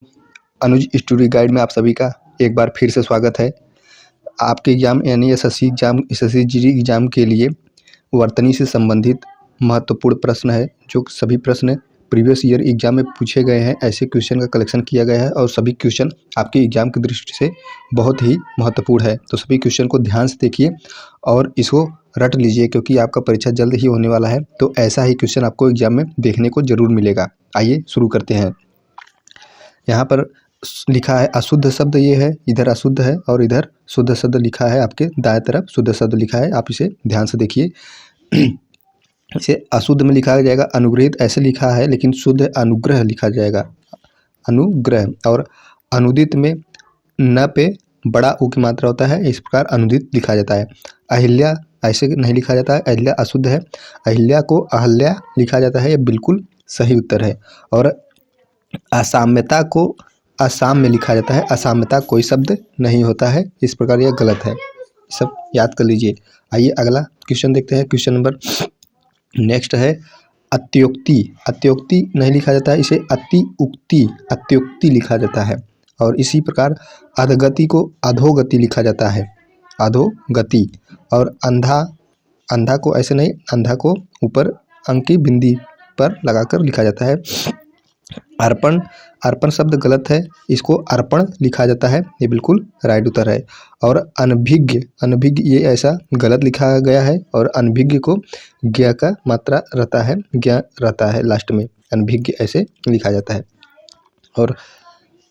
अनुज study guide में आप सभी का एक बार फिर से स्वागत है। आपके एग्ज़ाम यानी एसएससी जीडी एग्ज़ाम के लिए वर्तनी से संबंधित महत्वपूर्ण प्रश्न है। जो सभी प्रश्न प्रीवियस ईयर एग्ज़ाम में पूछे गए हैं, ऐसे क्वेश्चन का कलेक्शन किया गया है और सभी क्वेश्चन आपके एग्ज़ाम की दृष्टि से बहुत ही महत्वपूर्ण है। तो सभी क्वेश्चन को ध्यान से देखिए और इसको रट लीजिए, क्योंकि आपका परीक्षा जल्द ही होने वाला है। तो ऐसा ही क्वेश्चन आपको एग्ज़ाम में देखने को ज़रूर मिलेगा। आइए शुरू करते हैं। यहाँ पर लिखा है अशुद्ध शब्द, ये है, इधर अशुद्ध है और इधर शुद्ध शब्द लिखा है। आपके दाएं तरफ शुद्ध शब्द लिखा है, आप इसे ध्यान से देखिए। इसे अशुद्ध में लिखा जाएगा अनुग्रहित, ऐसे लिखा है, लेकिन शुद्ध अनुग्रह लिखा जाएगा, अनुग्रह। और अनुदित में न पे बड़ा उ की मात्रा होता है, इस प्रकार अनुदित लिखा जाता है। अहिल्या ऐसे नहीं लिखा जाता है, अहिल्या अशुद्ध है, अहिल्या को अहल्या लिखा जाता है, यह बिल्कुल सही उत्तर है। और असाम्यता को असम में लिखा जाता है, असाम्यता कोई शब्द नहीं होता है, इस प्रकार यह गलत है, सब याद कर लीजिए। आइए अगला क्वेश्चन देखते हैं। क्वेश्चन नंबर नेक्स्ट है अत्युक्ति। अत्युक्ति नहीं लिखा जाता है, इसे अत्युक्ति लिखा जाता है। और इसी प्रकार अधगति को अधोगति लिखा जाता है, अधोगति। और अंधा को ऐसे नहीं, अंधा को ऊपर अंक की बिंदी पर लगाकर लिखा जाता है। अर्पण शब्द गलत है, इसको अर्पण लिखा जाता है, ये बिल्कुल राइट उत्तर है। और अनभिज्ञ ये ऐसा गलत लिखा गया है, और अनभिज्ञ को ज्ञ का मात्रा रहता है, ज्ञ रहता है लास्ट में, अनभिज्ञ ऐसे लिखा जाता है। और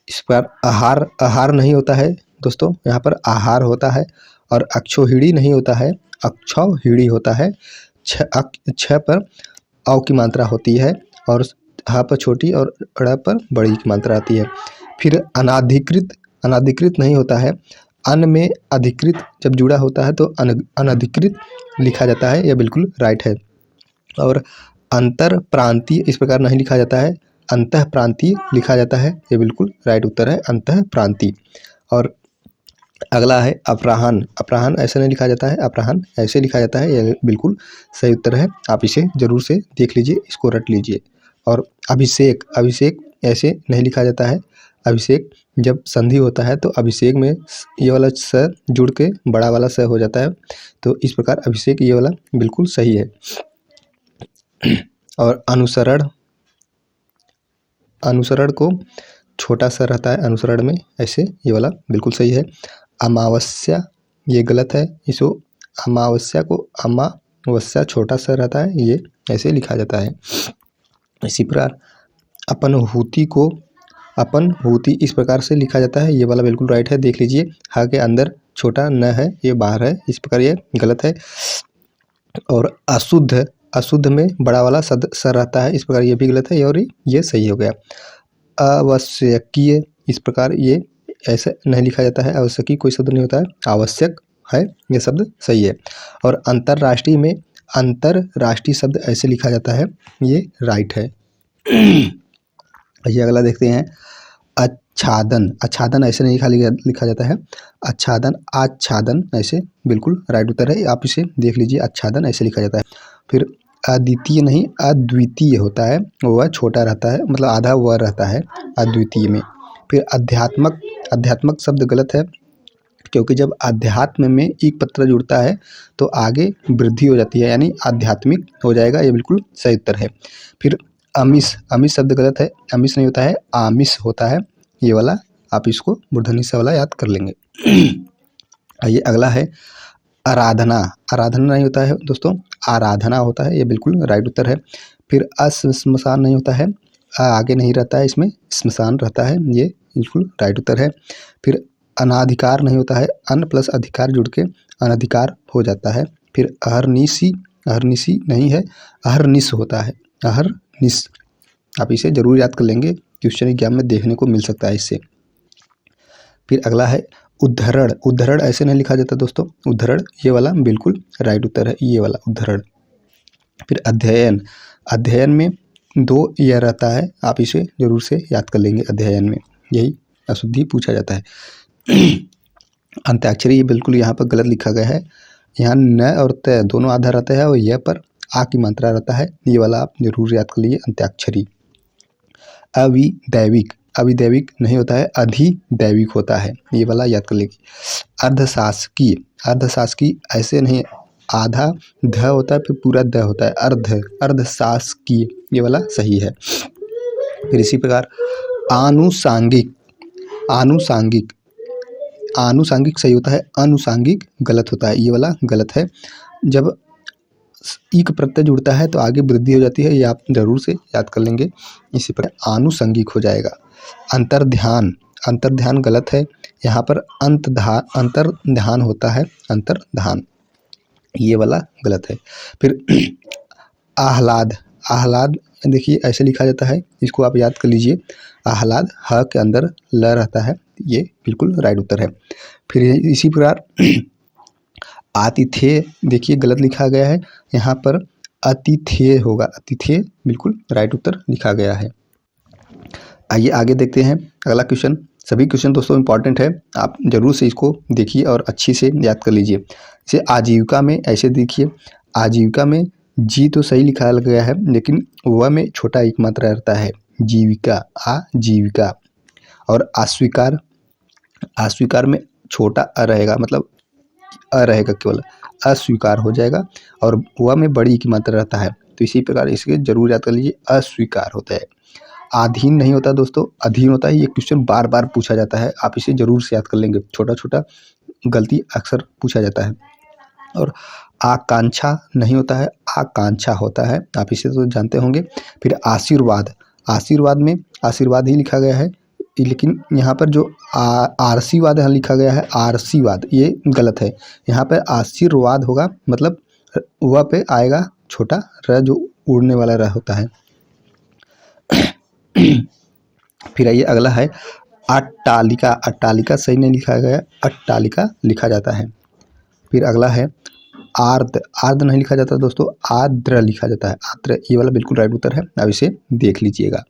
इस पर आहार नहीं होता है दोस्तों, यहाँ पर आहार होता है। और अक्षौहिणी नहीं होता है, अक्षौहिणी होता है। छ पर औ की मात्रा होती है, और हा पर छोटी और ड़ पर बड़ी की मात्रा आती है। फिर अनाधिकृत नहीं होता है, अन में अधिकृत जब जुड़ा होता है तो अनधिकृत लिखा जाता है, यह बिल्कुल राइट है। और अंतर प्रांतीय इस प्रकार नहीं लिखा जाता है, अंतः प्रांतीय लिखा जाता है, यह बिल्कुल राइट उत्तर है, अंतः प्रांतीय। और अगला है अपराहन। अपराहन ऐसे नहीं लिखा जाता है, अपराहन ऐसे लिखा जाता है, यह बिल्कुल सही उत्तर है। आप इसे जरूर से देख लीजिए, इसको रट लीजिए। और अभिषेक ऐसे नहीं लिखा जाता है, अभिषेक जब संधि होता है तो अभिषेक में ये वाला स जुड़ के बड़ा वाला स हो जाता है, तो इस प्रकार अभिषेक ये वाला बिल्कुल सही है। और अनुसरण को छोटा सा रहता है अनुसरण में, ऐसे ये वाला बिल्कुल सही है। अमावस्या ये गलत है, इसको अमावस्या को अमावस्या छोटा सा रहता है, ये ऐसे लिखा जाता है। इसी प्रकार अपनहुति को अपनहुति इस प्रकार से लिखा जाता है, ये वाला बिल्कुल राइट है, देख लीजिए। हा के अंदर छोटा न है, ये बाहर है, इस प्रकार ये गलत है। और अशुद्ध में बड़ा वाला सर रहता है, इस प्रकार ये भी गलत है, और ये सही हो गया। आवश्यकीय इस प्रकार ये ऐसे नहीं लिखा जाता है, आवश्यकीय कोई शब्द नहीं होता है, आवश्यक है, ये शब्द सही है। और अंतरराष्ट्रीय में अंतरराष्ट्रीय शब्द ऐसे लिखा जाता है, ये राइट है। ये अगला देखते हैं आच्छादन ऐसे नहीं लिखा जाता है, आच्छादन ऐसे बिल्कुल राइट उत्तर है, आप इसे देख लीजिए, आच्छादन ऐसे लिखा जाता है। फिर अद्वितीय नहीं, अद्वितीय होता है, वह छोटा रहता है, मतलब आधा वह रहता है अद्वितीय में। फिर अध्यात्मक शब्द गलत है, क्योंकि जब अध्यात्म में एक पत्र जुड़ता है तो आगे वृद्धि हो जाती है, यानी आध्यात्मिक हो जाएगा, ये बिल्कुल सही उत्तर है। फिर अमिश शब्द गलत है, अमिश नहीं होता है, आमिष होता है, ये वाला आप इसको मूर्धन्य स वाला याद कर लेंगे। आइए अगला है आराधना नहीं होता है दोस्तों, आराधना होता है, ये बिल्कुल राइट उत्तर है। फिर अस्मशान नहीं होता है, आगे नहीं रहता है, इसमें स्मशान रहता है, ये बिल्कुल राइट उत्तर है। फिर अनाधिकार नहीं होता है, अन प्लस अधिकार जुड़ के अनधिकार हो जाता है। फिर अहरनिशी नहीं है, अहरनिश होता है, अहरनिश, आप इसे जरूर याद कर लेंगे, क्वेश्चन एग्जाम में देखने को मिल सकता है इससे। फिर अगला है उद्धरण ऐसे नहीं लिखा जाता दोस्तों, उद्धरण ये वाला बिल्कुल राइट उत्तर है, ये वाला उद्धरण। फिर अध्ययन में 2 यह रहता है, आप इसे जरूर से याद कर लेंगे, अध्ययन में यही अशुद्धि पूछा जाता है। अंत्याक्षरी ये बिल्कुल यहाँ पर गलत लिखा गया है, यहाँ न और त दोनों आधा रहता है, और यह पर आ की मात्रा रहता है, ये वाला आप जरूर याद कर लीजिए, अंत्याक्षरी। अविदैविक अभिदैविक नहीं होता है, अधिदैविक होता है, ये वाला याद कर लीजिए। अर्धशासकीय, अर्धशासकीय ऐसे नहीं, आधा ध होता है फिर पूरा द होता है, अर्धशासकीय, ये वाला सही है। फिर इसी प्रकार आनुषांगिक, आनुषांगिक, आनुषांगिक सही होता है, अनुषांगिक गलत होता है, ये वाला गलत है। जब इक प्रत्यय जुड़ता है तो आगे वृद्धि हो जाती है, ये आप जरूर से याद कर लेंगे। इसी प्रकार आनुषंगिक हो जाएगा। अंतर्ध्यान, अंतर्ध्यान गलत है, यहाँ पर अंतर्ध्यान होता है, अंतर्ध्यान, ये वाला गलत है। फिर आह्लाद, आह्लाद देखिए ऐसे लिखा जाता है, इसको आप याद कर लीजिए। आह्लाद ह के अंदर ल रहता है, ये बिल्कुल राइट उत्तर है। फिर इसी प्रकार आतिथेय देखिए गलत लिखा गया है, यहाँ पर अतिथेय होगा, अतिथेय बिल्कुल राइट उत्तर लिखा गया है। आइए आगे देखते हैं अगला क्वेश्चन। सभी क्वेश्चन दोस्तों इंपॉर्टेंट है, आप जरूर से इसको देखिए और अच्छी से याद कर लीजिए। इसे आजीविका में ऐसे देखिए, आजीविका में जी तो सही लिखा गया है, लेकिन वह में छोटा एक मात्रा रहता है, जीविका, आजीविका। और अस्वीकार, अस्वीकार में छोटा अ रहेगा, मतलब अ रहेगा, केवल अस्वीकार हो जाएगा, और वह में बड़ी की मात्रा रहता है, तो इसी प्रकार इसके जरूर याद कर लीजिए, अस्वीकार होता है। अधीन नहीं होता दोस्तों, अधीन होता है। ये क्वेश्चन बार बार पूछा जाता है, आप इसे जरूर से याद कर लेंगे, छोटा छोटा गलती अक्सर पूछा जाता है। और आकांक्षा नहीं होता है, आकांक्षा होता है, आप इसे तो जानते होंगे। फिर आशीर्वाद, आशीर्वाद में आशीर्वाद ही लिखा गया है, लेकिन यहाँ पर जो आरसीवाद यहाँ लिखा गया है, आरसीवाद, ये गलत है। यहाँ पर आशीर्वाद होगा, मतलब वह पे आएगा छोटा र जो उड़ने वाला र होता है। फिर आइए अगला है अट्टालिका, अट्टालिका सही नहीं लिखा गया, अट्टालिका लिखा जाता है। फिर अगला है आर्द्र, आर्द्र नहीं लिखा जाता दोस्तों, आर्द्र लिखा जाता है, आर्द्र, ये वाला बिल्कुल राइट उत्तर है, अब इसे देख लीजिएगा।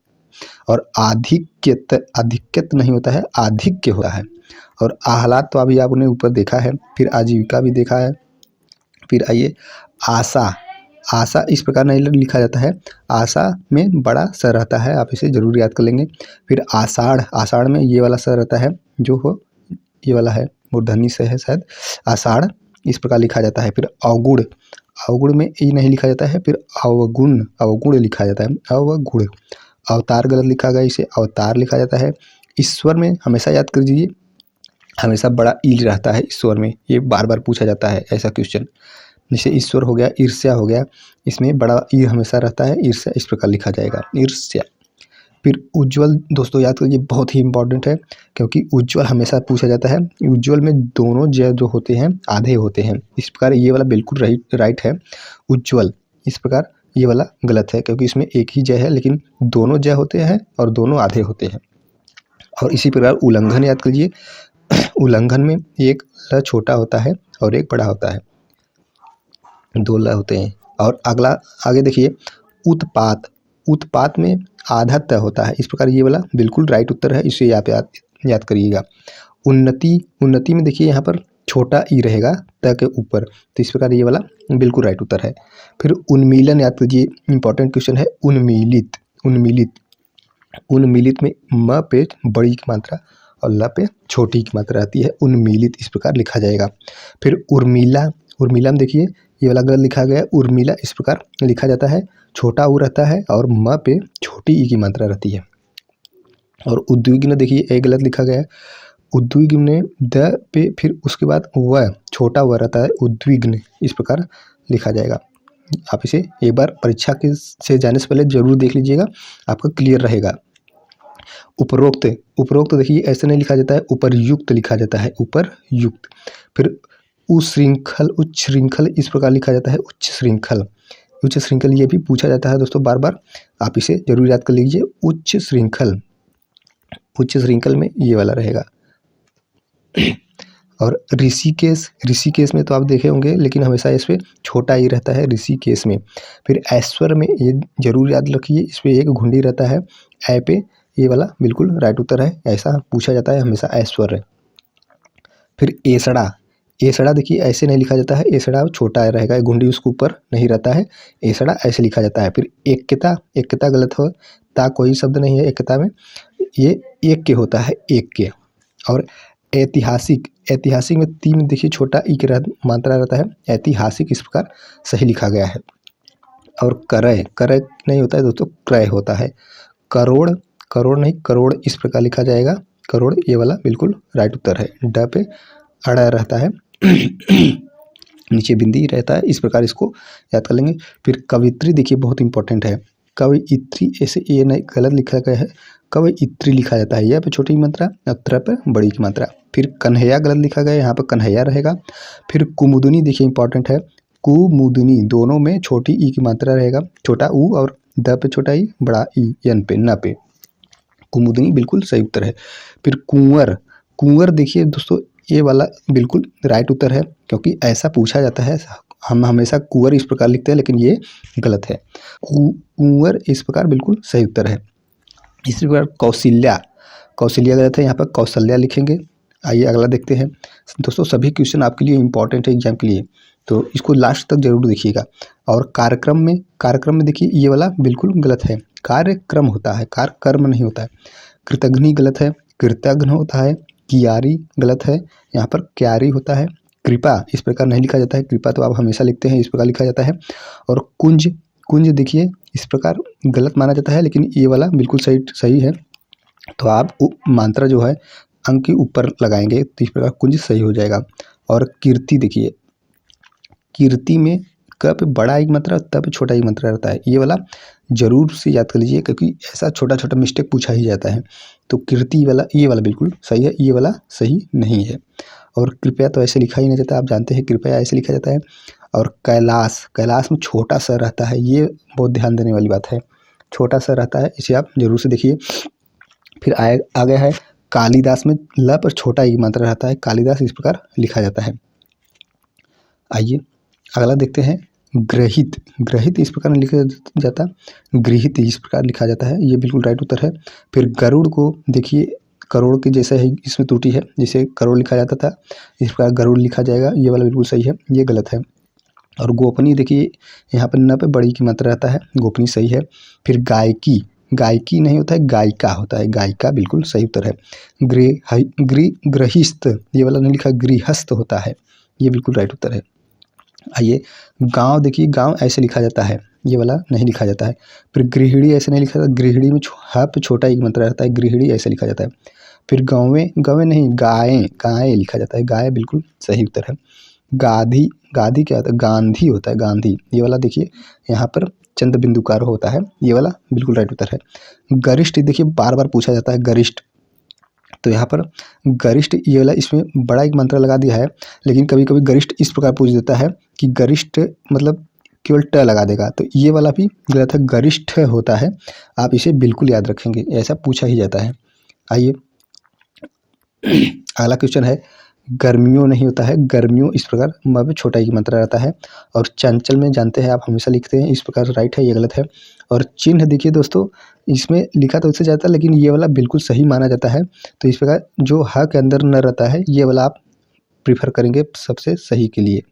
और आधिक्यत, आधिक्यत नहीं होता है, आधिक्य होता है। और आह्लाद तो अभी आपने ऊपर देखा है, फिर आजीविका भी देखा है। फिर आइए आशा, आशा इस प्रकार नहीं लिखा जाता है, आशा में बड़ा स रहता है, आप इसे जरूर याद कर लेंगे। फिर आषाढ़, आषाढ़ में ये वाला स रहता है, जो हो ये वाला है, मूर्धन्य से है शायद, आषाढ़ इस प्रकार लिखा जाता है। फिर अवगुण, अवगुण में ई नहीं लिखा जाता है, फिर अवगुण, अवगुण लिखा जाता है, अवगुण। अवतार गलत लिखा गया, इसे अवतार लिखा जाता है। ईश्वर में हमेशा याद कर दीजिए, हमेशा बड़ा ई रहता है ईश्वर में, ये बार बार पूछा जाता है ऐसा क्वेश्चन। जैसे ईश्वर हो गया, ईर्ष्या हो गया, इसमें बड़ा ई हमेशा रहता है, ईर्ष्या इस प्रकार लिखा जाएगा, ईर्ष्या। फिर उज्ज्वल दोस्तों याद करिए, बहुत ही इंपॉर्टेंट है, क्योंकि उज्ज्वल हमेशा पूछा जाता है। उज्ज्वल में दोनों ज जो होते हैं आधे होते हैं, इस प्रकार ये वाला बिल्कुल राइट है, उज्ज्वल। इस प्रकार ये वाला गलत है, क्योंकि इसमें एक ही जय है, लेकिन दोनों जय होते हैं और दोनों आधे होते हैं। और इसी प्रकार उल्लंघन याद करिए, उल्लंघन में एक ल छोटा होता है और एक बड़ा होता है, दो ल होते हैं। और अगला आगे देखिए उत्पात, उत्पात में आधा त होता है, इस प्रकार ये वाला बिल्कुल राइट उत्तर है, इसे याद करिएगा। उन्नति, उन्नति में देखिए यहाँ पर छोटा ई रहेगा त के ऊपर, तो इस प्रकार ये वाला बिल्कुल राइट उत्तर है। फिर उन्मीलन याद कीजिए, इंपॉर्टेंट क्वेश्चन है, उन्मीलित, उन्मीलित, उन्मीलित में म पे बड़ी की मात्रा और ल पे छोटी की मात्रा रहती है, उन्मीलित इस प्रकार लिखा जाएगा। फिर उर्मिला, उर्मिला में देखिए ये वाला गलत लिखा गया है, उर्मिला इस प्रकार लिखा जाता है, छोटा उ रहता है और म पे छोटी ई की मात्रा रहती है। और उद्विग्न देखिए एक गलत लिखा गया है, उद्विग्न में द पे फिर उसके बाद व छोटा व रहता है, उद्विग्न इस प्रकार लिखा जाएगा। आप इसे एक बार परीक्षा के से जाने से पहले जरूर देख लीजिएगा, आपका क्लियर रहेगा। उपरोक्त, उपरोक्त देखिए ऐसे नहीं लिखा जाता है, उपरयुक्त लिखा जाता है, उपरयुक्त। फिर उच्छृंखल, उच्छृंखल इस प्रकार लिखा जाता है, उच्च श्रृंखल, उच्च श्रृंखल ये भी पूछा जाता है दोस्तों बार बार, आप इसे जरूर याद कर लीजिए, उच्च श्रृंखल, उच्च श्रृंखल में ये वाला रहेगा। और ऋषिकेश, ऋषिकेश में तो आप देखे होंगे, लेकिन हमेशा इस पे छोटा ही रहता है ऋषिकेश में। फिर ऐश्वर्य में ये जरूर याद रखिए, इस पर एक घुंडी रहता है ऐ पे, ये वाला बिल्कुल राइट उत्तर है, ऐसा पूछा जाता है हमेशा ऐश्वर्य। फिर एसड़ा, एसड़ा देखिए ऐसे नहीं लिखा जाता है, एसड़ा छोटा रहेगा, घुंडी उसके ऊपर नहीं रहता है, एसड़ा ऐसे लिखा जाता है। फिर एकता, एकता गलत हो, ता कोई शब्द नहीं है एकता में, ये एक के होता है, एक के। और ऐतिहासिक, ऐतिहासिक में तीन देखिए छोटा ई की मात्रा रहता है, ऐतिहासिक इस प्रकार सही लिखा गया है। और क्रय, क्रय नहीं होता है दोस्तों, क्रय होता है। करोड़, करोड़ नहीं करोड़ इस प्रकार लिखा जाएगा, करोड़ ये वाला बिल्कुल राइट उत्तर है। ड पे अड़ा रहता है नीचे बिंदी रहता है, इस प्रकार इसको याद कर लेंगे। फिर कवित्री देखिए बहुत इंपॉर्टेंट है, कवयित्री ऐसे ये नहीं गलत लिखा गया है, कवयित्री लिखा जाता है, यह पे छोटी की मात्रा और त्र पे बड़ी की मात्रा। फिर कन्हैया गलत लिखा गया है, यहाँ पर कन्हैया रहेगा। फिर कुमुदनी देखिए इंपॉर्टेंट है, कुमुदनी दोनों में छोटी ई की मात्रा रहेगा, छोटा ऊ और द पे छोटा ई बड़ा ई, यन पे न पे, कुमुदनी बिल्कुल सही उत्तर है। फिर कुंवर, कुंवर देखिए दोस्तों ये वाला बिल्कुल राइट उत्तर है, क्योंकि ऐसा पूछा जाता है, हम हमेशा कुंवर इस प्रकार लिखते हैं लेकिन ये गलत है, कुंवर इस प्रकार बिल्कुल सही उत्तर है। इसी प्रकार कौशल्या, कौशल्या गलत है, यहाँ पर कौशल्या लिखेंगे। आइए अगला देखते हैं दोस्तों, सभी क्वेश्चन आपके लिए इंपॉर्टेंट है एग्जाम के लिए, तो इसको लास्ट तक जरूर देखिएगा। और कार्यक्रम में, कार्यक्रम में देखिए ये वाला बिल्कुल गलत है, कार्यक्रम होता है, कार्यक्रम नहीं होता है। कृतघ्नि गलत है, कृतघ्न होता है। कियारी गलत है, यहाँ पर क्यारी होता है। कृपा इस प्रकार नहीं लिखा जाता है, कृपा तो आप हमेशा लिखते हैं, इस प्रकार लिखा जाता है। और कुंज, कुंज देखिए इस प्रकार गलत माना जाता है, लेकिन ये वाला बिल्कुल सही सही है। तो आप मात्रा जो है अंक के ऊपर लगाएंगे तो इस प्रकार कुंज सही हो जाएगा। और कीर्ति देखिए, कीर्ति में क पे बड़ा एक मात्रा तब पे छोटा एक मात्रा रहता है, ये वाला जरूर से याद कर लीजिए, क्योंकि ऐसा छोटा छोटा मिस्टेक पूछा ही जाता है। तो कीर्ति वाला ये वाला बिल्कुल सही है, ये वाला सही नहीं है। और कृपया तो ऐसे लिखा ही नहीं जाता, आप जानते हैं कृपया ऐसे लिखा जाता है। और कैलाश, कैलाश में छोटा सा रहता है, ये बहुत ध्यान देने वाली बात है, छोटा सा रहता है, इसे आप जरूर से देखिए। फिर आ गया है कालिदास में ल पर छोटा एक मात्रा रहता है, कालिदास इस प्रकार लिखा जाता है। आइए अगला देखते हैं ग्रहित, ग्रहित इस प्रकार लिखा जाता, गृहित इस प्रकार लिखा जाता है, ये बिल्कुल राइट उत्तर है। फिर गरुड़ को देखिए करोड़ के जैसा है, इसमें त्रुटि है, जिसे करोड़ लिखा जाता था इस प्रकार गरुड़ लिखा जाएगा, ये वाला बिल्कुल सही है, ये गलत है। और गोपनीय देखिए यहाँ पर न पे बड़ी की मात्रा रहता है, गोपनीय सही है। फिर गायकी, गायकी नहीं होता है, गायिका होता है, गायिका बिल्कुल सही उत्तर है। गृहिस्थ ये वाला नहीं लिखा, गृहस्थ होता है, ये बिल्कुल राइट उत्तर है। आइए गांव देखिए, गांव ऐसे लिखा जाता है, ये वाला नहीं लिखा जाता है। फिर गृहिणी ऐसे नहीं लिखा जाता, गृहिणी में हा पे छोटा एक मात्रा रहता है, गृहिणी ऐसे लिखा जाता है। फिर गाँवें, गाँवें नहीं गायें, गायें लिखा जाता है, गाय बिल्कुल सही उत्तर है। गाधी, गाधी क्या होता है, गांधी होता है, गांधी ये वाला देखिए यहाँ पर चंद बिंदुकार होता है, ये वाला बिल्कुल राइट उत्तर है। गरिष्ठ देखिए बार बार पूछा जाता है, गरिष्ठ, तो यहाँ पर गरिष्ठ ये वाला इसमें बड़ा एक मंत्र लगा दिया है, लेकिन कभी कभी गरिष्ठ इस प्रकार पूछ देता है कि गरिष्ठ मतलब केवल ट लगा देगा, तो ये वाला भी गलत है, गरिष्ठ होता है, आप इसे बिल्कुल याद रखेंगे, ऐसा पूछा ही जाता है। आइए अगला क्वेश्चन है, गर्मियों नहीं होता है, गर्मियों इस प्रकार म में छोटा की मात्रा रहता है। और चंचल में जानते हैं आप हमेशा लिखते हैं इस प्रकार, राइट है, ये गलत है। और चिन्ह देखिए दोस्तों इसमें लिखा तो उससे जाता है, लेकिन ये वाला बिल्कुल सही माना जाता है, तो इस प्रकार जो ह के अंदर न रहता है ये वाला आप प्रीफर करेंगे सबसे सही के लिए।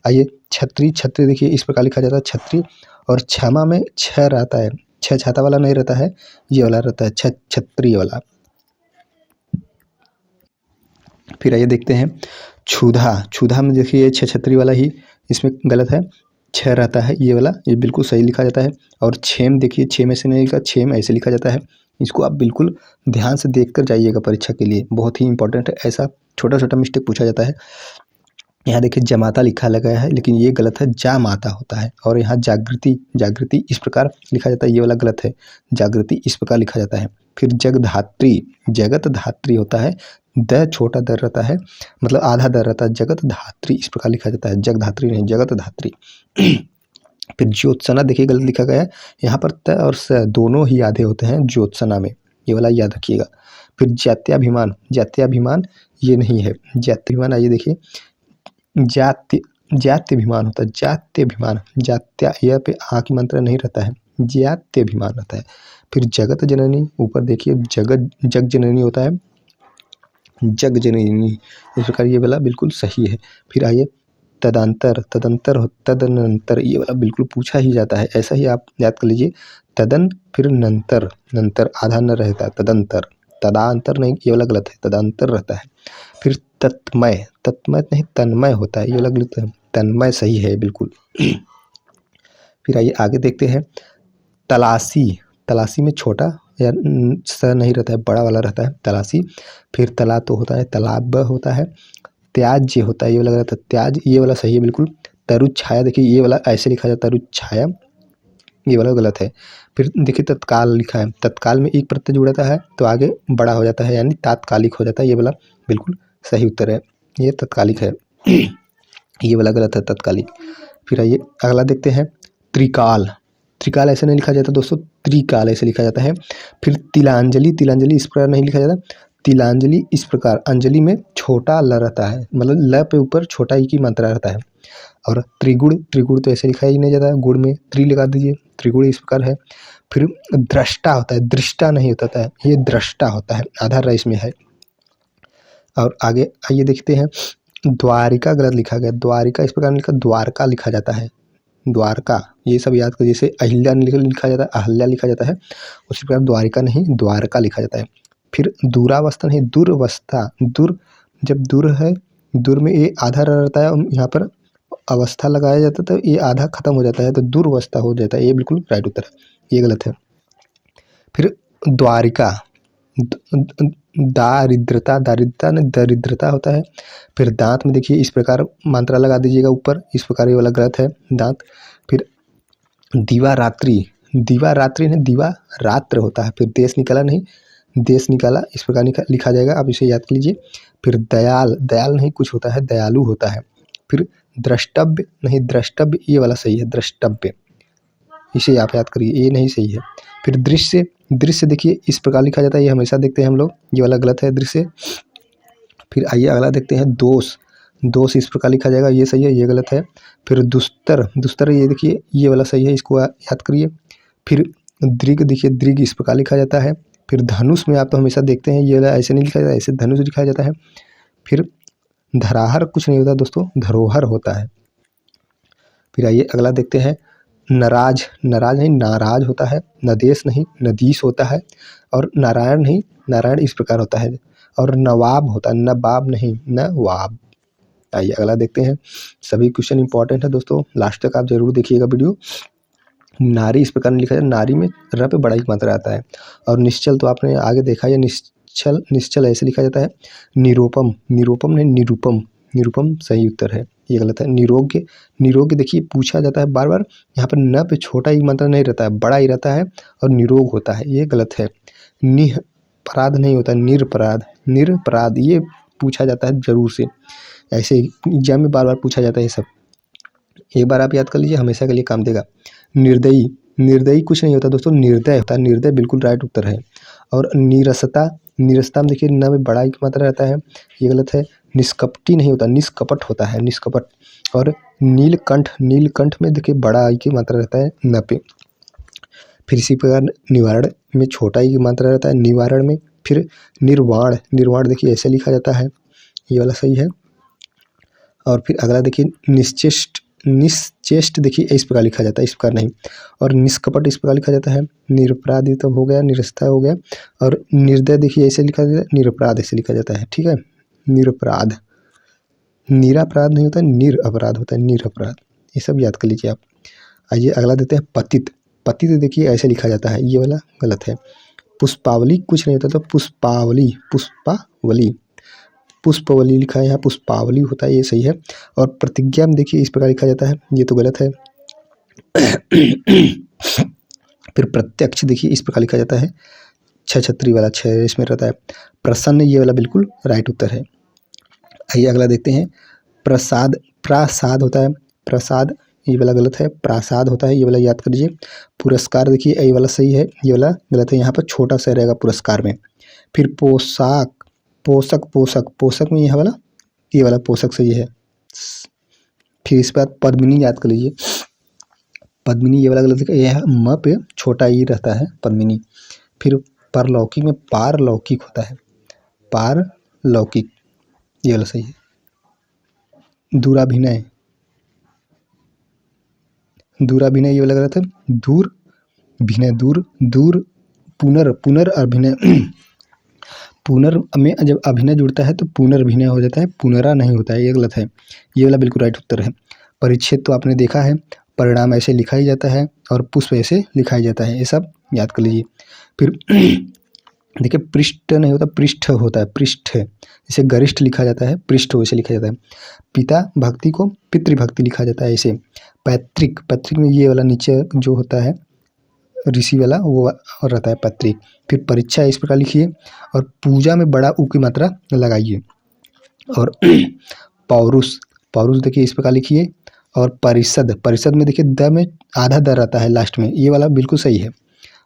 आइए छतरी, छतरी देखिए इस प्रकार लिखा जाता है, छतरी। और क्षमा में छ रहता है, छ छाता वाला नहीं रहता है, ये वाला रहता है, छतरी वाला। फिर आइए देखते हैं क्षुधा, क्षुधा में देखिए छ छतरी वाला ही इसमें गलत है, छ रहता है, ये वाला ये बिल्कुल सही लिखा जाता है। और छेम देखिए, छेम ऐसे नहीं लिखा, छेम ऐसे लिखा जाता है, इसको आप बिल्कुल ध्यान से देख कर जाइएगा परीक्षा के लिए, बहुत ही इंपॉर्टेंट है, ऐसा छोटा छोटा मिस्टेक पूछा जाता है। यहाँ देखिए जमाता लिखा लगा है, लेकिन ये गलत है, जा माता होता है। और यहाँ जागृति, जागृति इस प्रकार लिखा जाता है, ये वाला गलत है, जागृति इस प्रकार लिखा जाता है। फिर जगधात्री, जगत धात्री होता है, द छोटा दर रहता है, मतलब आधा दर रहता है, जगत धात्री इस प्रकार लिखा जाता है, जगधात्री नहीं जगत धात्री। फिर ज्योत्सना देखिए गलत लिखा गया है, यहाँ पर त और स दोनों ही आधे होते हैं ज्योत्सना में, ये वाला याद रखिएगा। फिर जात्याभिमान, जात्याभिमान ये नहीं है, जात्याभिमान आइए देखिए जात्य, जात्याभिमान होता है, जात्याभिमान, जात्या यह पे आ की मात्रा नहीं रहता है, जात्याभिमान रहता है। फिर जगत जननी, ऊपर देखिए जगत, जग जननी होता है, जग जननी इस प्रकार ये वाला बिल्कुल सही है। फिर आइए तदंतर, तदंतर तदनंतर ये वाला बिल्कुल पूछा ही जाता है, ऐसा ही आप याद कर लीजिए, तदन फिर नंतर, नंतर आधा न रहता, तदंतर, तदांतर नहीं, ये वाला गलत है, तदांतर रहता है। फिर तत्मय, तत्मय नहीं तन्मय होता है, ये वाला गलत है, तन्मय सही है बिल्कुल। फिर आइए आगे देखते हैं। तलाशी, तलाशी में छोटा या स नहीं रहता है, बड़ा वाला रहता है तलाशी। फिर तला तो होता है, तालाब होता है। त्याज्य होता है, ये वाला गलत है, त्याज ये वाला सही है बिल्कुल। तरुज छाया, देखिए ये वाला ऐसे लिखा जाता है तरुज छाया, ये वाला गलत है। फिर देखिए तत्काल लिखा है, तत्काल में एक प्रत्यय जुड़ता है तो आगे बड़ा हो जाता है यानी तात्कालिक हो जाता है, ये वाला बिल्कुल सही उत्तर है, ये तत्कालिक है। ये वाला गलत है, तत्कालिक। फिर आइए अगला देखते हैं। त्रिकाल, त्रिकाल ऐसे नहीं लिखा जाता दोस्तों, त्रिकाल ऐसे लिखा जाता है। फिर तिलांजलि, तिलांजलि इस प्रकार नहीं लिखा जाता, तिलांजलि इस प्रकार, अंजलि में छोटा ल रहता है, मतलब ल पे ऊपर छोटा ई की मात्रा रहता है। और त्रिगुण, त्रिगुण तो ऐसे लिखा ही नहीं जाता है, गुण में त्रि लगा दीजिए, त्रिगुण इस प्रकार है। फिर दृष्टा होता है, दृष्टा नहीं होता है, ये दृष्टा होता है, आधा र इसमें है। और आगे आइए देखते हैं। द्वारिका गलत लिखा गया, द्वारिका इस प्रकार लिखा, द्वारका लिखा जाता है, द्वारका, ये सब याद कर, जैसे अहिल्या लिखा जाता है, अहल्या लिखा जाता है, उसी प्रकार द्वारिका नहीं द्वारका लिखा जाता है। फिर दूरावस्था नहीं दुर्वस्था, दुर जब दुर है, दुर में ये आधा रहता है, यहाँ पर अवस्था लगाया जाता है तो ये आधा खत्म हो जाता है तो दुर्वस्था हो जाता है, ये बिल्कुल राइट उत्तर है, ये गलत है। फिर द्वारिका, दारिद्रता, दारिद्रता ने दरिद्रता होता है। फिर दांत में देखिए इस प्रकार मात्रा लगा दीजिएगा ऊपर, इस प्रकार ये वाला गलत है दांत। फिर दीवा रात्रि, दीवा रात्रि ने दीवा रात्र होता है। फिर देश निकाला नहीं, देश निकाला इस प्रकार लिखा जाएगा, आप इसे याद कर लीजिए। फिर दयाल, दयाल नहीं कुछ होता है, दयालु होता है। फिर द्रष्टव्य नहीं द्रष्टव्य, ये वाला सही है द्रष्टव्य, इसे आप याद करिए, ये नहीं सही है। फिर दृश्य, दृश्य देखिए इस प्रकार लिखा जाता है, ये हमेशा देखते हैं हम लोग, ये वाला गलत है दृश्य। फिर आइए अगला देखते हैं। दोष, दोष इस प्रकार लिखा जाएगा, ये सही है, ये गलत है। फिर दुस्तर, दुस्तर ये देखिए ये वाला सही है, इसको याद करिए। फिर दृग, देखिए दृग इस प्रकार लिखा जाता है। फिर धनुष में आप तो हमेशा देखते हैं, ये वाला ऐसे नहीं लिखा जाता, ऐसे धनुष लिखा जाता है। फिर धराहर कुछ नहीं होता दोस्तों, धरोहर होता है। फिर आइए अगला देखते हैं। नराज, नराज नहीं नाराज होता है, नदेश नहीं नदीस होता है, और नारायण नहीं नारायण इस प्रकार होता है। और नवाब होता है, नवाब नहीं नवाब। आइए अगला देखते हैं। सभी क्वेश्चन इंपॉर्टेंट है दोस्तों, लास्ट तक आप जरूर देखिएगा वीडियो। नारी इस प्रकार लिखा जाए, नारी में र पे बड़ा ही मात्रा आता है। और निश्चल तो आपने आगे देखा है, निश्चल, निश्चल ऐसे लिखा जाता है। निरूपम, निरूपम नहीं निरूपम, निरूपम सही उत्तर है, ये गलत है। निरोग्य, निरोग्य देखिए पूछा जाता है बार बार, यहाँ पर न पे छोटा ही मात्रा नहीं रहता है, बड़ा ही रहता है, और निरोग होता है, ये गलत है। निरपराध नहीं होता, निरपराध, निरपराध ये पूछा जाता है जरूर से, ऐसे एग्जाम में बार बार पूछा जाता है ये सब, एक बार आप याद कर लीजिए, हमेशा के लिए काम देगा। निर्दयी, निर्दयी कुछ नहीं होता दोस्तों, निर्दय होता है, निर्दय बिल्कुल राइट उत्तर है। और नीरसता, नीरसता में देखिए न में बड़ा ही मात्रा रहता है, ये गलत है। निष्कपटी नहीं होता, निष्कपट होता है, निष्कपट। और नीलकंठ, नीलकंठ में देखिए बड़ा आई की मात्रा रहता है न पे। फिर इसी प्रकार निवारण में छोटा ही की मात्रा रहता है, निवारण में। फिर निर्वाण, निर्वाण देखिए ऐसे लिखा जाता है, ये वाला सही है। और फिर अगला देखिए निश्चेष्ट, निश्चेष्ट देखिए इस प्रकार लिखा जाता है, इस प्रकार नहीं। और निष्कपट इस प्रकार लिखा जाता है। निरपराधी तो हो गया, निरस्ता हो गया। और निर्दय देखिए ऐसे लिखा जाता है, निरपराध ऐसे लिखा जाता है, ठीक है। निरपराध, निरापराध नहीं होता, निर अपराध होता है, निरपराध, ये सब याद कर लीजिए आप। आइए अगला देते हैं पतित, पतित देखिए ऐसे लिखा जाता है, ये वाला गलत है। पुष्पावली कुछ नहीं होता, तो पुष्पावली, पुष्पावली, पुष्पवली लिखा है यहाँ, पुष्पावली होता है, ये सही है। और प्रतिज्ञा में देखिए इस प्रकार लिखा जाता है, ये तो गलत है। फिर प्रत्यक्ष देखिए इस प्रकार लिखा जाता है, छह छतरी वाला छह इसमें रहता है। प्रसन्न ये वाला बिल्कुल राइट उत्तर है। आइए अगला देखते हैं। प्रसाद, प्रासाद होता है, प्रसाद ये वाला गलत है, प्रासाद होता है, ये वाला याद कर लीजिए। पुरस्कार देखिए ये वाला सही है, ये वाला गलत है, यहाँ पर छोटा सा रहेगा पुरस्कार में। फिर पोशाक, पोषक, पोषक, पोषक में यह वाला, ये वाला पोषक सही है। फिर इस बाद पद्मिनी याद कर लीजिए, पद्मिनी ये वाला गलत है, यह म पे छोटा ही रहता है पद्मिनी। फिर परलौकिक में पारलौकिक होता है, पारलौकिक ये वाला सही है। दूराभिनय, दूराभिनय ये वाला गलत है। दूर भिनय, दूर, दूर पुनर्, पुनर्अभिनय पुनर में जब अभिनय जुड़ता है तो पुनर्भिनय हो जाता है, पुनरा नहीं होता है, ये गलत है। ये वाला बिल्कुल राइट उत्तर है। परिच्छेद तो आपने देखा है, परिणाम ऐसे लिखा ही जाता है और पुष्प ऐसे लिखा ही जाता है, ये सब याद कर लीजिए। फिर देखिए पृष्ठ नहीं होता, पृष्ठ होता है, पृष्ठ इसे गरिष्ठ लिखा जाता है, पृष्ठ वैसे लिखा जाता है। पिता भक्ति को पितृभक्ति लिखा जाता है ऐसे। पैतृक, पैतृक में ये वाला नीचे जो होता है ऋषि वाला वो रहता है पैतृक। फिर परीक्षा इस प्रकार लिखिए और पूजा में बड़ा ऊ की मात्रा लगाइए। और पौरुष, पौरुष देखिए इस प्रकार लिखिए। और परिषद, परिषद में देखिए द में आधा द रहता है लास्ट में, ये वाला बिल्कुल सही है।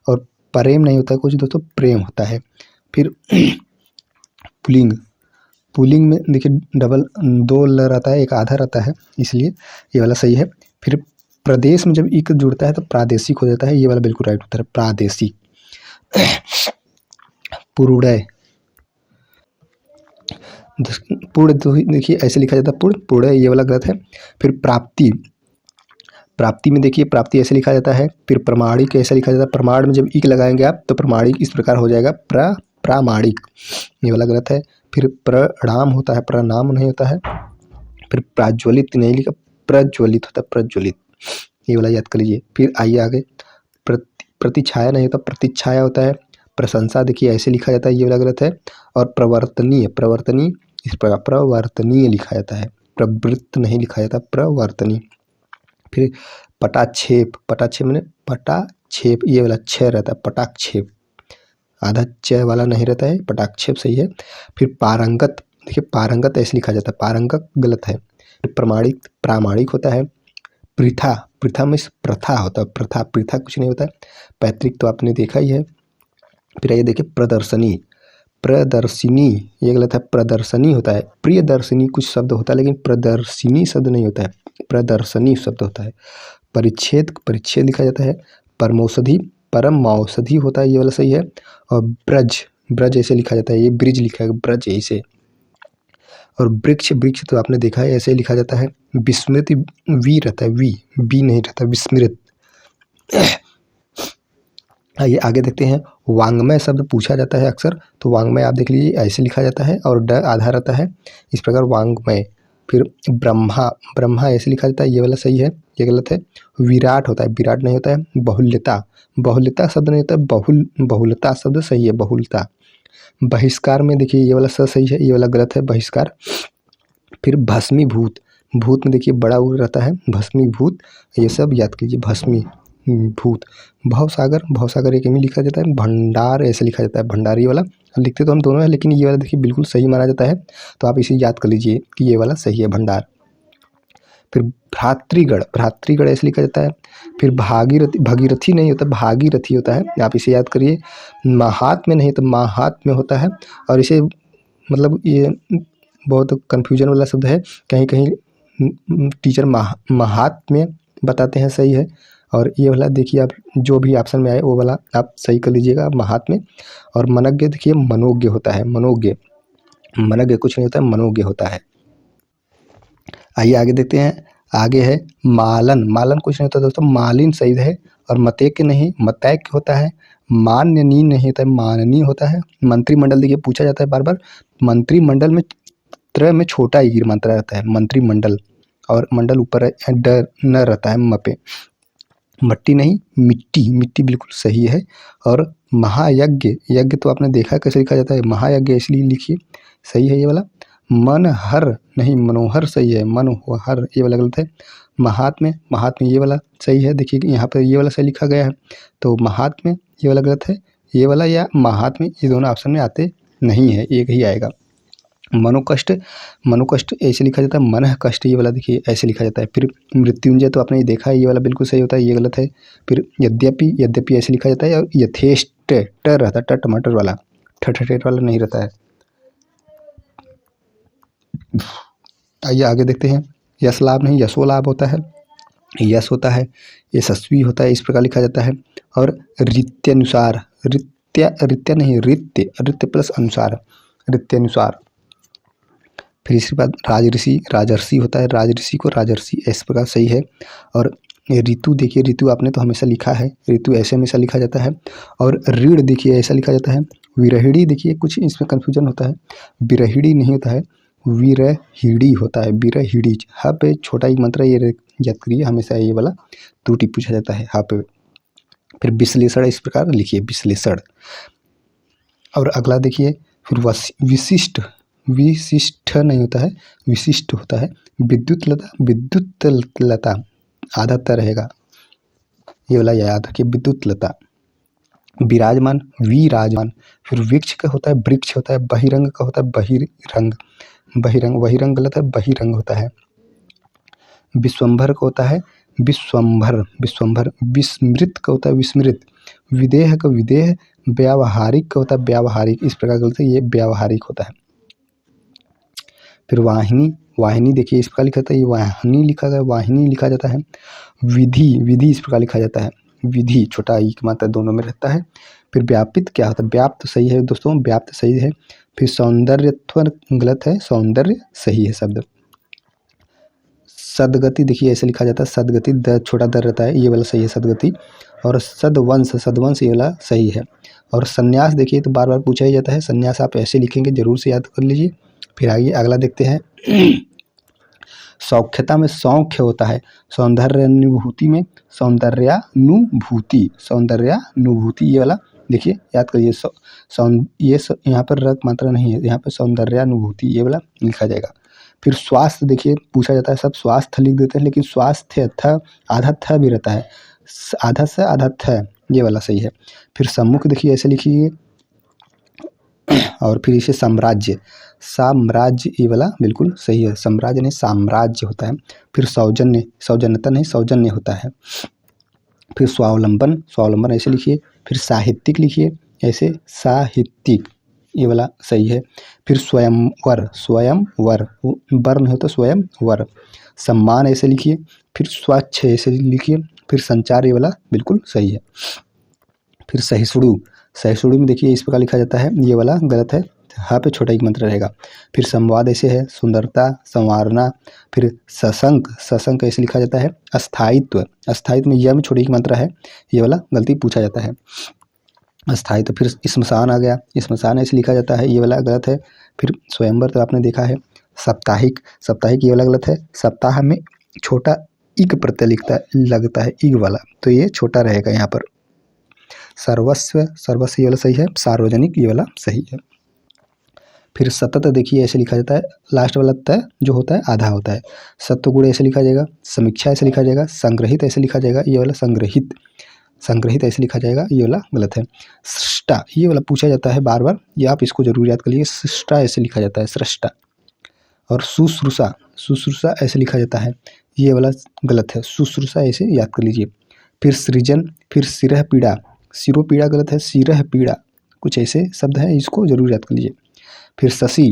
और प्रेम नहीं होता है कुछ दोस्तों, प्रेम होता है। फिर पुलिंग, पुलिंग में देखिए डबल दो ल रहता है, एक आधा रहता है, इसलिए ये वाला सही है। फिर प्रदेश में जब इक जुड़ता है तो प्रादेशिक हो जाता है, ये वाला बिल्कुल राइट उत्तर है, प्रादेशिक। पुरुड़य, पूर्ण तो देखिए ऐसे लिखा जाता है पूर्ण, पूर्ण ये वाला गलत है। फिर प्राप्ति, प्राप्ति में देखिए प्राप्ति ऐसे लिखा जाता है। फिर प्रमाणिक ऐसे लिखा जाता है, प्रमाण में जब इक लगाएंगे आप तो प्रमाणिक इस प्रकार हो जाएगा प्रामाणिक, ये वाला गलत है। फिर प्रणाम होता है, प्रणाम नहीं होता है। फिर प्रज्वलित नहीं लिखा, प्रज्वलित होता है, प्रज्वलित, ये वाला याद कर लीजिए। फिर आइए आगे, प्रतिछाया नहीं होता, प्रतिछाया होता है। प्रशंसा देखिए ऐसे लिखा जाता है, ये वाला गलत है। और प्रवर्तनीय, प्रवर्तनीय इस प्रकार प्रवर्तनीय लिखा जाता है, प्रवृत्त नहीं लिखा जाता, प्रवर्तनीय। फिर पटाक्षेप, पटाक्षेप मैंने पटाक्षेप ये वाला छः रहता है, पटाक्षेप आधा च वाला नहीं रहता है, पटाक्षेप सही है। फिर पारंगत, देखिए पारंगत ऐसे लिखा जाता है, पारंगत गलत है। प्रमाणिक, प्रामाणिक होता है। प्रथा, प्रथा में प्रथा होता है, प्रथा, प्रथा कुछ नहीं होता है। पैतृक तो आपने देखा ही है। फिर आइए देखिए प्रदर्शनी, प्रदर्शिनी ये गलत है, प्रदर्शनी होता है। प्रियदर्शिनी कुछ शब्द होता है लेकिन प्रदर्शिनी शब्द नहीं होता है, प्रदर्शनी शब्द होता है। परिच्छेद, परिच्छेद लिखा जाता है। परमौषधि, परम औषधि होता है, ये वाला सही है। और ब्रज, ब्रज ऐसे लिखा जाता है, ये ब्रिज लिखा है, ब्रज ऐसे। और वृक्ष, वृक्ष तो आपने देखा है ऐसे लिखा जाता है। विस्मृति वी रहता है, वी बी नहीं रहता, विस्मृत। आइए आगे देखते हैं। वांग्मय शब्द पूछा जाता है अक्सर, तो वांग्मय आप देख लीजिए ऐसे लिखा जाता है और ड आधा रहता है, इस प्रकार वांग्मय। फिर ब्रह्मा, ब्रह्मा ऐसे लिखा जाता है, ये वाला सही है, ये गलत है। विराट होता है, विराट नहीं होता है। बहुल्यता, बहुल्यता शब्द नहीं होता है, बहुलता शब्द सही है, बहुलता। बहिष्कार में देखिए ये वाला सही है, ये वाला गलत है, बहिष्कार। फिर भस्मीभूत, भूत में देखिए बड़ा ऊ रहता है, भस्मीभूत, ये सब याद कीजिए, भस्मी भूत। भवसागर, भवसागर एक में लिखा जाता है। भंडार ऐसे लिखा जाता है, भंडार ये वाला लिखते तो हम दोनों है लेकिन ये वाला देखिए बिल्कुल सही माना जाता है, तो आप इसे याद कर लीजिए कि ये वाला सही है, भंडार। फिर भ्रातृगण, भ्रातृगण ऐसे लिखा जाता है। फिर भागीरथी, भगीरथी नहीं होता, भागीरथी होता है, आप इसे याद करिए। महात्म्य नहीं तो महात्म्य होता है। और इसे मतलब ये बहुत कन्फ्यूजन वाला शब्द है, कहीं कहीं टीचर महात्म्य बताते हैं, सही है। और ये वाला देखिए आप जो भी ऑप्शन में आए वो वाला आप सही कर लीजिएगा, महात्म्य। और मनज्ञ देखिए मनोज्ञ होता है, मनोज्ञ, मनज्ञ कुछ नहीं होता है, मनोज्ञ होता है। आइए आगे देखते हैं। आगे है मालन, मालन कुछ नहीं होता दोस्तों, मालिन सही है। और मतैक्य नहीं, मतैक्य होता है। मान्यनीय नहीं होता है, माननीय होता है। मंत्रिमंडल देखिए पूछा जाता है बार बार, मंत्रिमंडल में त्र में छोटा ई मात्रा रहता है, मंत्रिमंडल। और मंडल ऊपर ड न रहता है, म पे। मट्टी नहीं, मिट्टी, मिट्टी बिल्कुल सही है। और महायज्ञ, यज्ञ तो आपने देखा कैसे लिखा जाता है, महायज्ञ इसलिए लिखिए, सही है ये वाला। मनहर नहीं, मनोहर सही है, मनोहर ये वाला गलत है। महात्म्य, महात्म्य ये वाला सही है, देखिए यहाँ पर ये वाला सही लिखा गया है, तो महात्म्य ये वाला गलत है, ये वाला या महात्म्य ये दोनों ऑप्शन में आते नहीं है, एक ही आएगा। मनोकष्ट, मनोकष्ट ऐसे लिखा जाता है, मन कष्ट ये वाला देखिए ऐसे लिखा जाता है। फिर मृत्युंजय तो आपने ये देखा है, ये वाला बिल्कुल सही होता है, ये गलत है। फिर यद्यपि, यद्यपि ऐसे लिखा जाता है। और यथेष्ट ट रहता है, टमाटर वाला, ठेठ वाला नहीं रहता है। आइए आगे देखते हैं। यश लाभ नहीं, यशो लाभ होता है, यश होता है, यशस्वी होता है, इस प्रकार लिखा जाता है। और रीत्यनुसार, रीत्या, रीत्या नहीं, रीत्य, रीत्य प्लस अनुसार, रीत्यानुसार। फिर इसके बाद राजऋषि, राजर्षि होता है, राजऋषि को राजर्षि इस प्रकार सही है। और ऋतु देखिए, ऋतु आपने तो हमेशा लिखा है, ऋतु ऐसे हमेशा लिखा जाता है। और ऋण देखिए ऐसा लिखा जाता है, विरहिणी देखिए कुछ इसमें कन्फ्यूजन होता है, विरहिणी नहीं होता है, विरहिणी होता है, विरहिणी। हाँ पे छोटा ही मंत्र ये याद करिए, हमेशा ये वाला त्रुटि पूछा जाता है हाँ पे। फिर विश्लेषण इस प्रकार लिखिए, विश्लेषण। और अगला देखिए फिर विशिष्ट, विशिष्ट नहीं होता है, विशिष्ट होता है। विद्युतलता, विद्युतलता आधा त रहेगा, ये वाला याद रखिए, विद्युतलता। विराजमान, विराजमान। फिर वृक्ष का होता है वृक्ष होता है, बहिरंग का होता है बहिरंग, बहिरंग, वहिरंग गलत है, बहिरंग होता है। विश्वंभर का होता है विश्वंभर, विश्वंभर। विस्मृत का होता है विस्मृत। विदेह का विदेह। व्यावहारिक का होता है व्यावहारिक, इस प्रकार गलत है, ये व्यावहारिक होता है। फिर वाहिनी, वाहिनी देखिए इस प्रकार लिखा जाता है, ये वाहिनी लिखा गया, वाहिनी लिखा जाता है। विधि, विधि इस प्रकार लिखा जाता है, विधि, छोटा ई की मात्रा दोनों में रहता है। फिर व्यापित क्या होता है, व्याप्त सही है दोस्तों, व्याप्त सही है। फिर सौंदर्यत्व गलत है, सौंदर्य सही है शब्द। सदगति देखिए ऐसे लिखा जाता है, सदगति, द छोटा द रहता है, ये वाला सही है सदगति। और सदवंश, सदवंश ये वाला सही है। और संन्यास देखिए तो बार बार पूछा ही जाता है, संन्यास आप ऐसे लिखेंगे, जरूर से याद कर लीजिए। फिर आइए अगला देखते हैं। सौख्यता में सौख्य होता है, सौंदर्यानुभूति में सौंदर्यानुभूति, सौंदर्यानुभूति ये वाला देखिए याद करिए। ये यहाँ पर रक मात्रा नहीं है, यहाँ पर सौंदर्यानुभूति ये वाला लिखा जाएगा। फिर स्वास्थ्य देखिए पूछा जाता है, सब स्वास्थ्य लिख देते हैं, लेकिन स्वास्थ्य थ आधा थ भी रहता है, आधा से आधा थ, ये वाला सही है। फिर सम्मुख देखिए ऐसे लिखिए। और फिर इसे साम्राज्य, साम्राज्य ये वाला बिल्कुल सही है, साम्राज्य नहीं साम्राज्य होता है। फिर सौजन्य, सौजन्यता नहीं सौजन्य होता है। फिर स्वावलंबन, स्वावलंबन ऐसे लिखिए। फिर साहित्यिक लिखिए ऐसे, साहित्यिक ये वाला सही है। फिर स्वयंवर, स्वयंवर वर नहीं होता, स्वयंवर। सम्मान ऐसे लिखिए। फिर स्वच्छ ऐसे लिखिए। फिर संचार ये वाला बिल्कुल सही है। फिर सहिष्णु, सहिष्णु में देखिए इस प्रकार लिखा जाता है, ये वाला गलत है, हाँ पे छोटा एक मंत्र रहेगा। फिर संवाद ऐसे है, सुंदरता, संवारना। फिर सशंक, सशंक ऐसे लिखा जाता है। अस्थायित्व, अस्थायित्व में यह में छोटी एक मंत्र है, ये वाला गलती पूछा जाता है, अस्थायित्व। फिर स्मशान आ गया, स्मशान ऐसे लिखा जाता है, ये वाला गलत है। फिर स्वयंवर तो आपने देखा है। साप्ताहिक, साप्ताहिक ये वाला गलत है, सप्ताह में छोटा इक प्रत्यय लगता है इग वाला, तो ये छोटा रहेगा यहाँ पर। सर्वस्व, सर्वस्व ये वाला सही है। सार्वजनिक ये वाला सही है। फिर सतत देखिए ऐसे लिखा जाता है, लास्ट वाला त जो होता है आधा होता है। सत्वगुण ऐसे लिखा जाएगा। समीक्षा ऐसे लिखा जाएगा। संग्रहित ऐसे लिखा जाएगा, ये वाला संग्रहित, संग्रहित ऐसे लिखा जाएगा, ये वाला गलत है। सृष्टा ये वाला पूछा जाता है बार बार, ये आप इसको जरूर याद कर लीजिए, सृष्टा ऐसे लिखा जाता है, सृष्टा। और शुश्रूषा, शुश्रूषा ऐसे लिखा जाता है, ये वाला गलत है, शुश्रूषा ऐसे याद कर लीजिए। फिर सृजन, फिर सिरह पीड़ा, सिरो पीड़ा गलत है, सिरह पीड़ा, कुछ ऐसे शब्द हैं, इसको जरूर याद कर लीजिए। फिर शशि,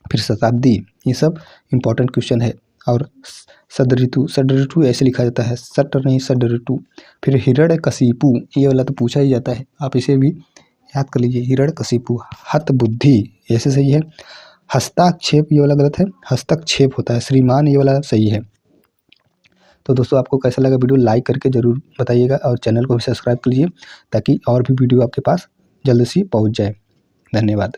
फिर शताब्दी, ये सब इंपॉर्टेंट क्वेश्चन है। और षड ऋतु, षड ऋतु ऐसे लिखा जाता है, षट नहीं षड ऋतु। फिर हिरण्यकशिपु ये वाला तो पूछा ही जाता है, आप इसे भी याद कर लीजिए, हिरण्यकशिपु। हत बुद्धि ऐसे सही है। हस्ताक्षेप ये वाला गलत है, हस्तक्षेप होता है। श्रीमान ये वाला सही है। तो दोस्तों आपको कैसा लगा वीडियो, लाइक करके ज़रूर बताइएगा, और चैनल को भी सब्सक्राइब कर लीजिए ताकि और भी वीडियो आपके पास जल्द से पहुंच जाए। धन्यवाद।